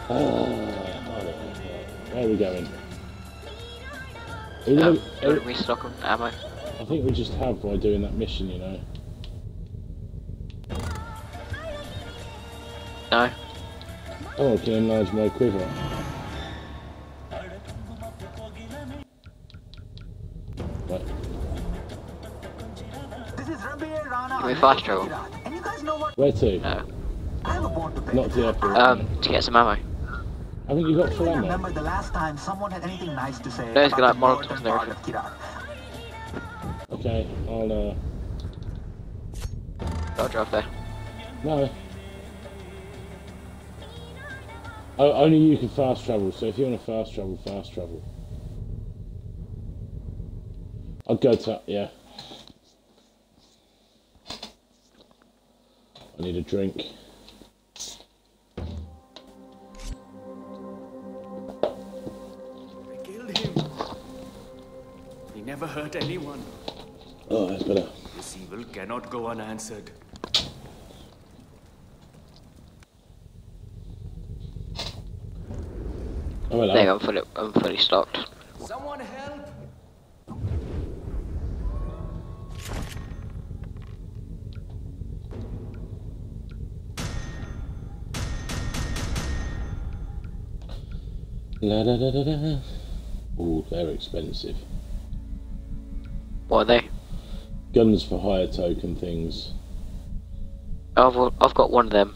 Where are we going? Restock on ammo. I think we just have by doing that mission, you know. No. Oh, I can enlarge my quiver. Right. Can we fast travel? Where to? No. Not to the airport. To get some ammo. Haven't you got full ammo? Remember the last time someone had anything nice to say? No, it's got like Molotovs and everything. Okay, I'll drive there. No. Oh, only you can fast travel, so if you want to fast travel. I'll go to, yeah. I need a drink. They killed him. He never hurt anyone. Oh, that's better. This evil cannot go unanswered. Oh, hello. There, I'm fully stocked. Someone help! La da da da da. Ooh, they're expensive. What are they? Guns for hire token things. Oh, I've got one of them.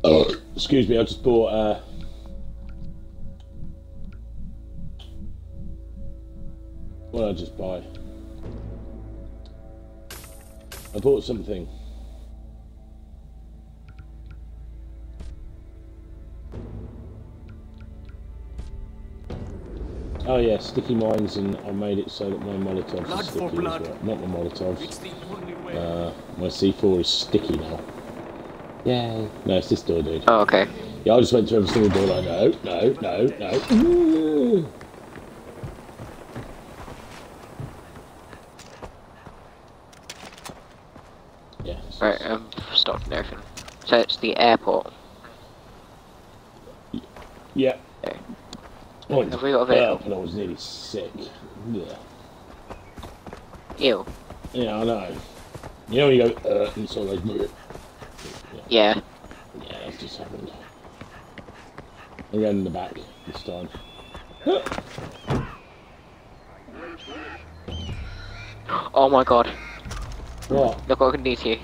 Oh, excuse me, I just bought what did I just buy? I bought something. Oh yeah, sticky mines, and I made it so that my Molotovs are sticky as well. Not my Molotovs. It's the only way. My C4 is sticky now. Yay. No, it's this door, dude. Oh, okay. Yeah, I just went to every single door like, no. Yeah. Right, I'm stocked and everything. So it's the airport. Yeah. Okay. Oh, Have we got a vehicle? and I was nearly sick. Yeah. Ew. Yeah, I know. You know when you go, and it's all like, Yeah. yeah, that's just happened. I ran in the back this time. Oh my god. What? Look what I can do to you.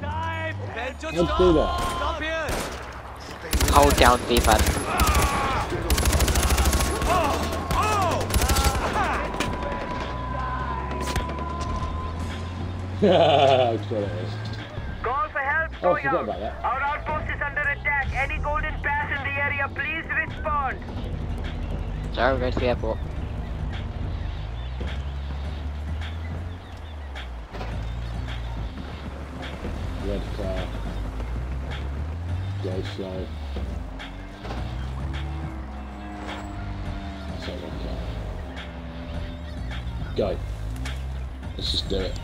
How'd you do that? Stop here! Hold down the D-pad. Call for help Oh, I going forgot out. about that. Our outpost is under attack. Any golden pass in the area, please respond. Sorry, we're going to the airport. Red car. Go slow. That's not red car. Go. Let's just do it.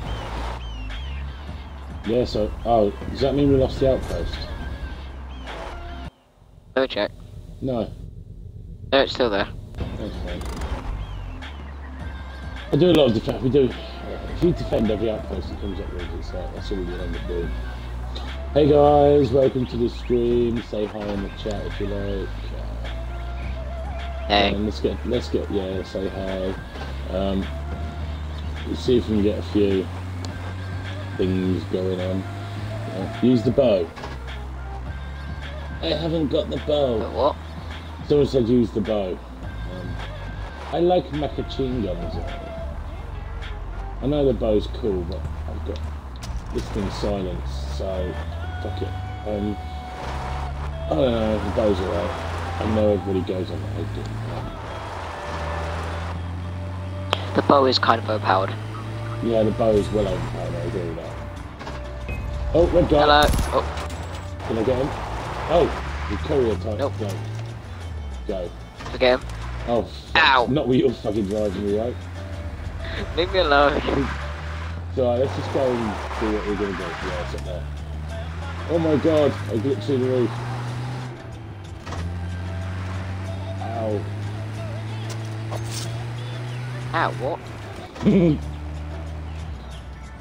Yeah, so, oh, does that mean we lost the outpost? Let me check. No, No, it's still there. that's fine. I do a lot of defense. We do. If you defend every outpost that comes up with, it's like, that's all we end up doing. Hey guys, welcome to the stream. Say hi in the chat if you like. Hey. Let's get, yeah, say hi. Let's see if we can get a few things going on. Use the bow. I haven't got the bow. What? Someone said use the bow. I like machine guns. I know the bow's cool, but I've got this thing silenced, so fuck it. I don't know, the bow's alright. I know everybody goes on that. The bow is kind of overpowered. Yeah, the bow is well overpowered, I agree with that. Oh, red guy. Hello. Oh, Can I get him? Oh, the courier type. Nope. Go. forget him. Oh, Ow! not what you're fucking driving me, right? Leave me alone. So let's just go and do what we're gonna do. Yeah, it's up there. Oh my god, I glitched through the roof. Ow. Ow, what?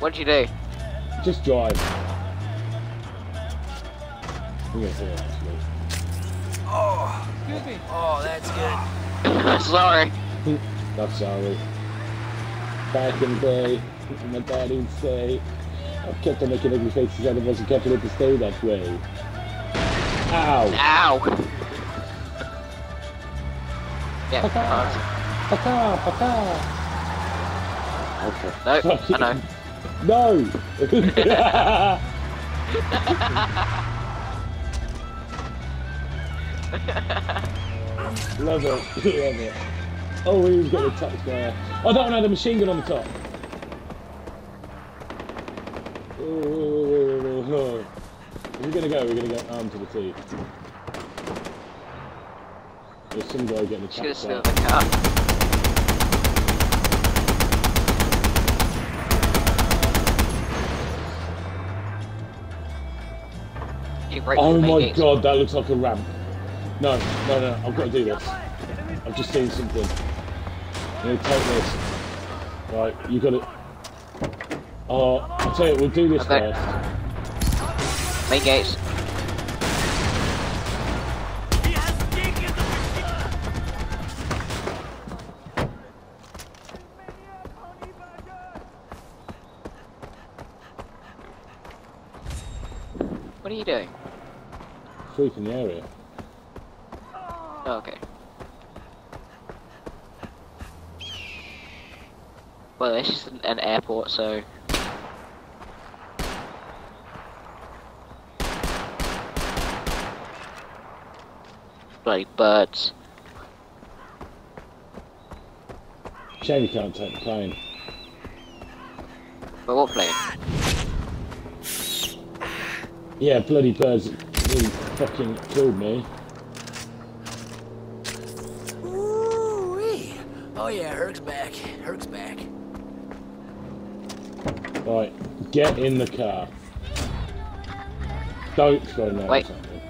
What'd you do? Just drive. I'm gonna hear actually. Oh, excuse me. Oh, that's good. Sorry. Not sorry. Back in the day, my daddy would say, I kept on making ugly faces and I wasn't careful to stay that way. Ow! Ow! Yeah, Paka! Paka! Paka! Okay. no, Fuck I know. it. No! Love it, love it. Oh, he's got the top square. Oh, that one had a machine gun on the top. Oh. We're gonna go armed to the teeth. There's some guy getting Should have attacked stood there. in the car. Oh my god, that looks like a ramp. No, I've got to do this. I've just seen something. I'm gonna take this. Right, you got it. Oh, I'll tell you, we'll do this Okay. first. Main gates. What are you doing? Sweeping the area. Oh, okay. Well, this is an airport, so... Bloody birds. Shame you can't take the plane. But what plane? Yeah, bloody birds really fucking killed me. Ooh-wee. Oh yeah, Herc's back. Herc's back. Right, get in the car. Don't throw no Wait. at me.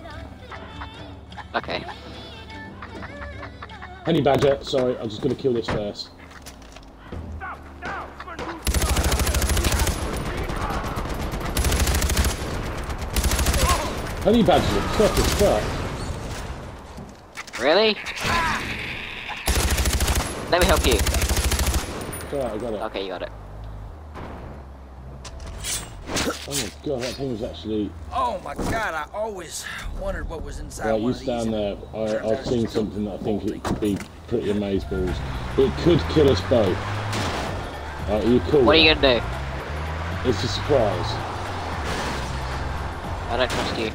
Okay. Honey badger, sorry, I'm just gonna kill this first. Honey badgers are tough as fuck. Really? Let me help you. It's alright, I got it. Okay, you got it. Oh my god, that thing was actually... Oh my god, I always wondered what was inside Right, one you of these. stand there. I've seen something that I think it could be pretty amazeballs. It could kill us both. Right, are you cool? What are you gonna do? It's a surprise. I don't trust you.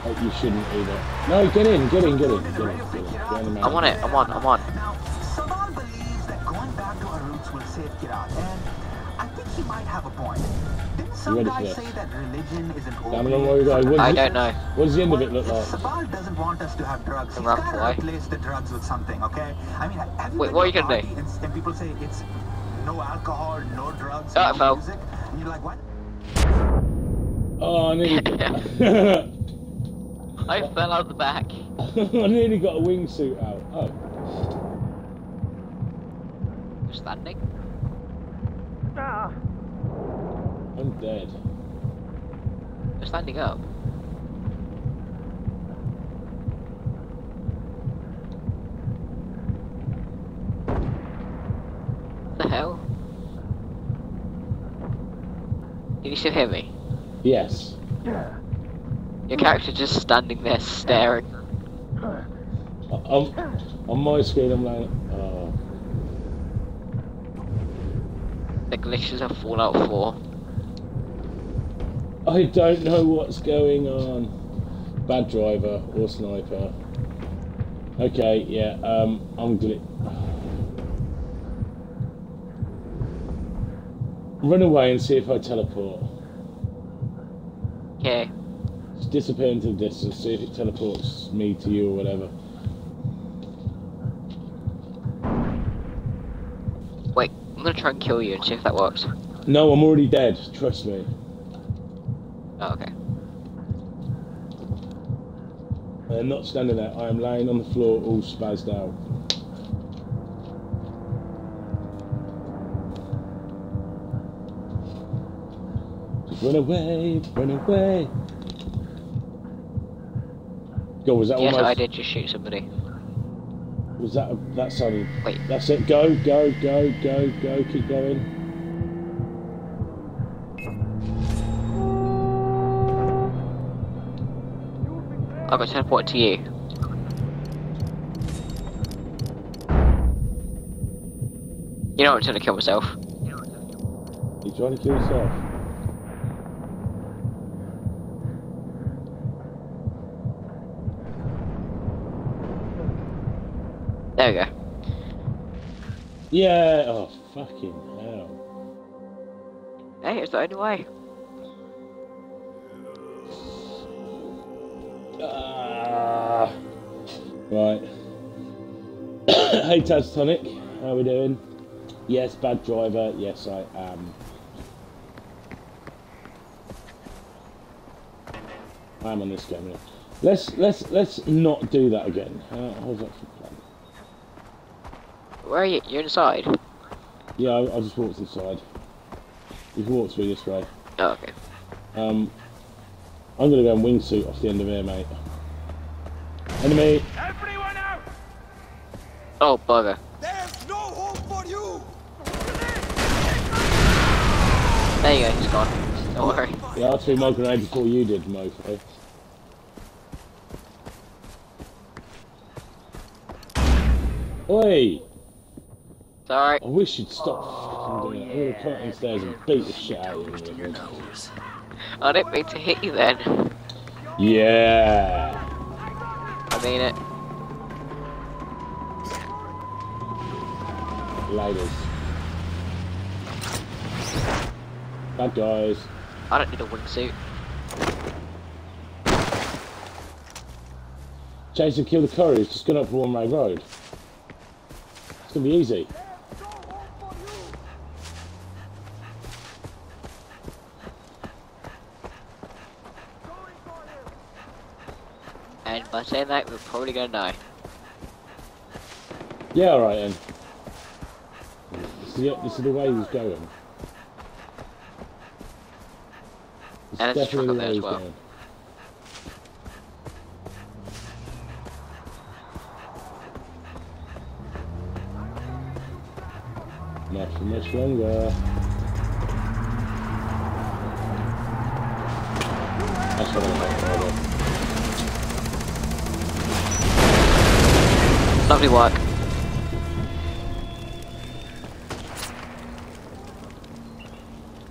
Oh, you shouldn't either. No, get in. Get on the man. I'm on it, I'm on. Now, Saban believes that going back to our roots will save Kirat, and I think he might have a point. Didn't some ready guy for say this? that religion is an Damn it, where we go? I don't know. What does the end of it look like? Sabal doesn't want us to have drugs. He's Run got to away. replace the drugs with something, okay? I mean, have you Wait, been what are to you a gonna do? party And people say it's no alcohol, no drugs, Oh, I no fell. music, and you're like, what? Oh, I nearly... I fell out the back. I nearly got a wingsuit out. Oh. Just standing. I'm dead. Just standing up. What the hell? Can you still hear me? Yes. Your character's just standing there staring. On my screen, I'm like... Oh. The glitches of Fallout 4. I don't know what's going on. Bad driver or sniper. Okay, yeah, I'm glitch. Run away and see if I teleport. Okay. Just disappear into the distance, see if it teleports me to you or whatever. I'm gonna try and kill you and see if that works. No, I'm already dead. Trust me. Oh, okay. I am not standing there. I am laying on the floor, all spazzed out. Just run away, run away. Go, was that Yes, almost... I did just shoot somebody. Was that... that sounded... Wait. That's it. Go, go, go, go, go. Keep going. I got teleported to you. You know I'm trying to kill myself. You trying to kill yourself? There we go. Yeah. Oh, fucking hell. Hey, it's the only way. Right. Hey Taztonic, how we doing? Yes, bad driver. Yes, I am. I'm on this game now. Let's not do that again. How's that for plan? Where are you? You're inside? Yeah, I just walked inside. You can walk through this way. Oh, okay. I'm gonna go and wingsuit off the end of here, mate. Enemy! Everyone out! Oh, bugger. There's no hope for you! There you go, he's gone. Don't worry. Yeah, I threw my grenade before you did, mofo. Oi! Sorry. I wish you'd stop fucking doing that. I'm gonna come up these stairs and beat the shit out of you. I didn't mean to hit you then. Yeah! I mean it. Ladies. Bad guys. I don't need a wingsuit. Chase and kill the couriers, just gone up for one-way road. It's gonna be easy. And by saying that, we're probably gonna die. Yeah, alright then. This is the way he's going. This And is there's a truck definitely up the there way as he's well. going. Not for much longer. That's what I'm about. Lovely work.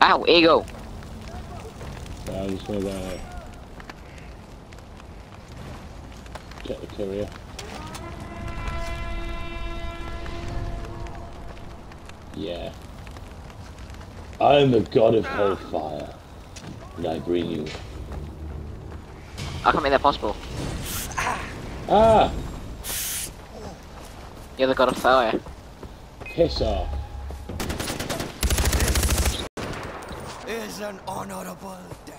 Ow, ego! So I'm just gonna check the courier. Yeah. I am the god of hellfire, and I bring you. I can't make that possible. Ah! You're the god of fire. Piss off. Is an honorable death.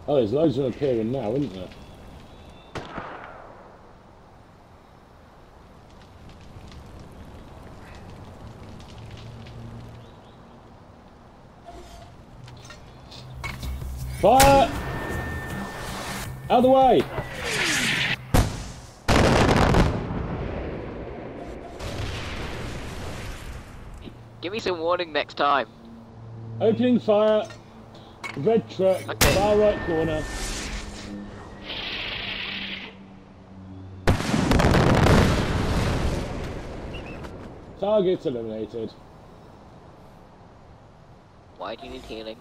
Oh, there's loads of them appearing now, isn't there? Fire! Out of the way! Give me some warning next time. Opening fire. Red truck, Okay. far right corner. Target eliminated. Why do you need healing?